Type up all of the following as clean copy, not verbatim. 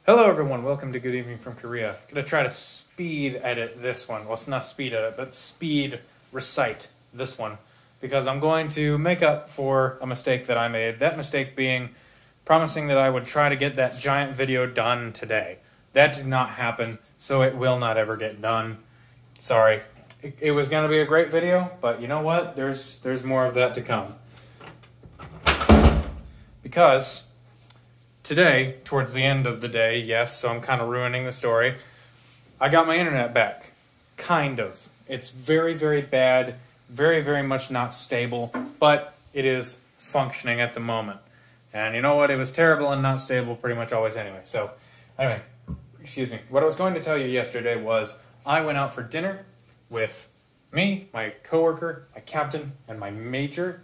Hello everyone, welcome to Good Evening from Korea. I'm going to try to speed edit this one. Well, it's not speed edit, but speed recite this one. Because I'm going to make up for a mistake that I made. That mistake being promising that I would try to get that giant video done today. That did not happen, so it will not ever get done. Sorry. It was going to be a great video, but you know what? There's more of that to come. Because today, towards the end of the day, yes, so I'm kind of ruining the story, I got my internet back. Kind of. It's very, very bad, very, very much not stable, but it is functioning at the moment. And you know what? It was terrible and not stable pretty much always anyway. So, anyway, excuse me. What I was going to tell you yesterday was I went out for dinner with me, my coworker, my captain, and my major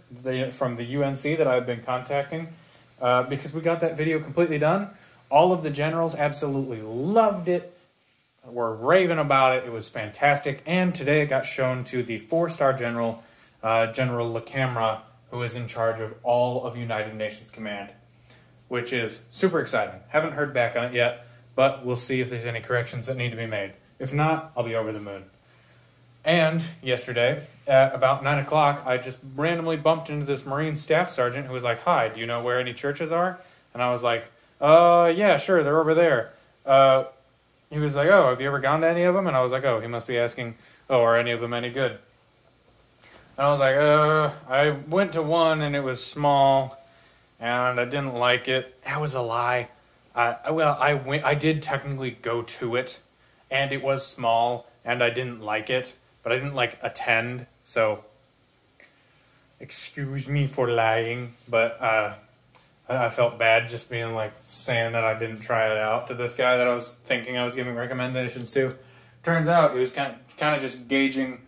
from the UNC that I've been contacting. Because we got that video completely done. All of the generals absolutely loved it, were raving about it. It was fantastic. And today it got shown to the 4-star general, General LaCamera, who is in charge of all of United Nations Command, which is super exciting. Haven't heard back on it yet, but we'll see if there's any corrections that need to be made. If not, I'll be over the moon. And yesterday, at about 9 o'clock, I just randomly bumped into this Marine Staff Sergeant who was like, "Hi, do you know where any churches are?" And I was like, yeah, sure, they're over there. He was like, "Oh, have you ever gone to any of them?" And I was like, oh, he must be asking, oh, are any of them any good? And I was like, I went to one and it was small and I didn't like it. That was a lie. I did technically go to it and it was small and I didn't like it. But I didn't, attend, so excuse me for lying, but I felt bad just being, saying that I didn't try it out to this guy that I was thinking I was giving recommendations to. Turns out he was kind of just gauging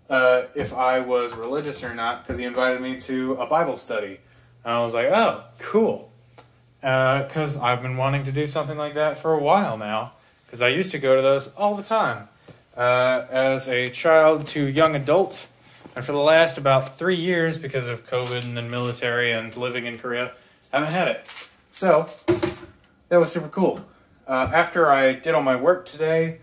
if I was religious or not, because he invited me to a Bible study. And I was like, oh, cool, because I've been wanting to do something like that for a while now, because I used to go to those all the time. As a child to young adult, and for the last about 3 years, because of COVID and then military and living in Korea, I haven't had it. So, that was super cool. After I did all my work today,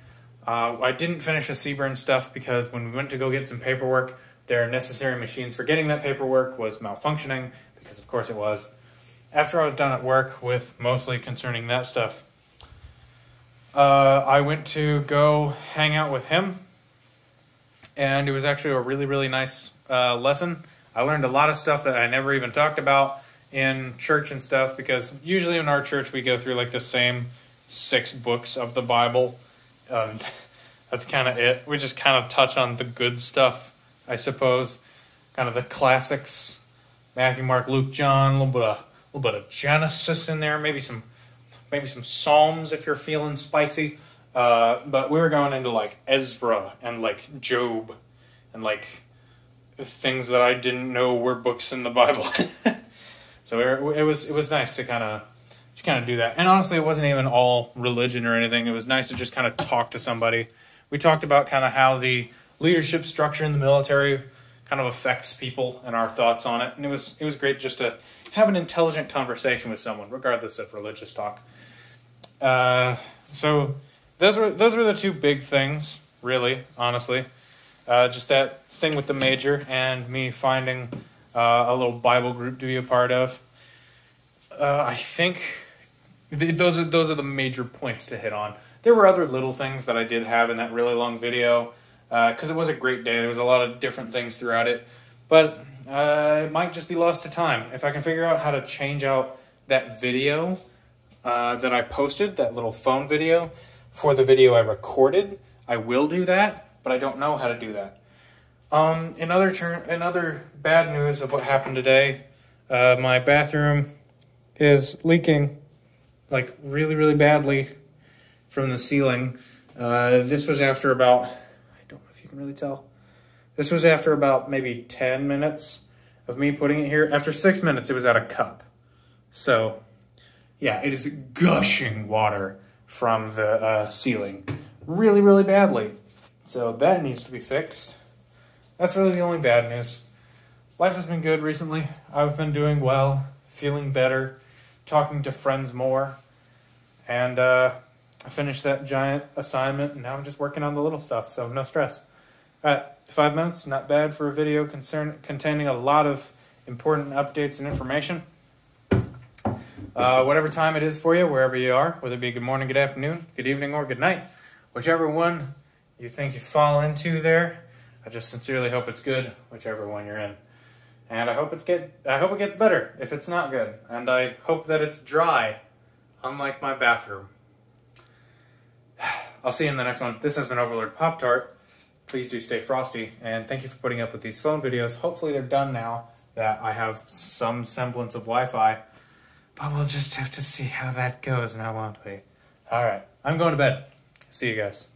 I didn't finish the CBRN stuff because when we went to go get some paperwork, their necessary machines for getting that paperwork was malfunctioning, because of course it was. After I was done at work with mostly concerning that stuff, I went to go hang out with him, and it was actually a really, really nice lesson. I learned a lot of stuff that I never even talked about in church and stuff, because usually in our church we go through the same 6 books of the Bible. That's kind of it. We just kind of touch on the good stuff, I suppose. Kind of the classics. Matthew, Mark, Luke, John, a little bit of Genesis in there, maybe some Psalms if you're feeling spicy. But we were going into Ezra and Job and things that I didn't know were books in the Bible. So it was nice to kind of do that. And honestly, it wasn't even all religion or anything. It was nice to just kind of talk to somebody. We talked about kind of how the leadership structure in the military kind of affects people and our thoughts on it. And it was great just to have an intelligent conversation with someone, regardless of religious talk. So those were the 2 big things, really, honestly. Just that thing with the major and me finding a little Bible group to be a part of. I think those are the major points to hit on. There were other little things that I did have in that really long video, because it was a great day. There was a lot of different things throughout it, but it might just be lost to time. If I can figure out how to change out that video that I posted, that little phone video, for the video I recorded, I will do that, but I don't know how to do that. In other bad news of what happened today, my bathroom is leaking, really, really badly from the ceiling. This was after about, I don't know if you can really tell, this was after about maybe 10 minutes of me putting it here. After 6 minutes, it was at a cup. So, yeah, it is gushing water from the ceiling really, really badly. So that needs to be fixed. That's really the only bad news. Life has been good recently. I've been doing well, feeling better, talking to friends more. And I finished that giant assignment, and now I'm just working on the little stuff, so no stress. All right, 5 minutes, not bad for a video containing a lot of important updates and information. Whatever time it is for you, wherever you are, whether it be good morning, good afternoon, good evening, or good night, whichever one you think you fall into there, I just sincerely hope it's good, whichever one you're in. And I hope it gets better if it's not good. And I hope that it's dry, unlike my bathroom. I'll see you in the next one. This has been Overlord Pop-Tart. Please do stay frosty, and thank you for putting up with these phone videos. Hopefully they're done now that I have some semblance of Wi-Fi. But we'll just have to see how that goes now, won't we? All right, I'm going to bed. See you guys.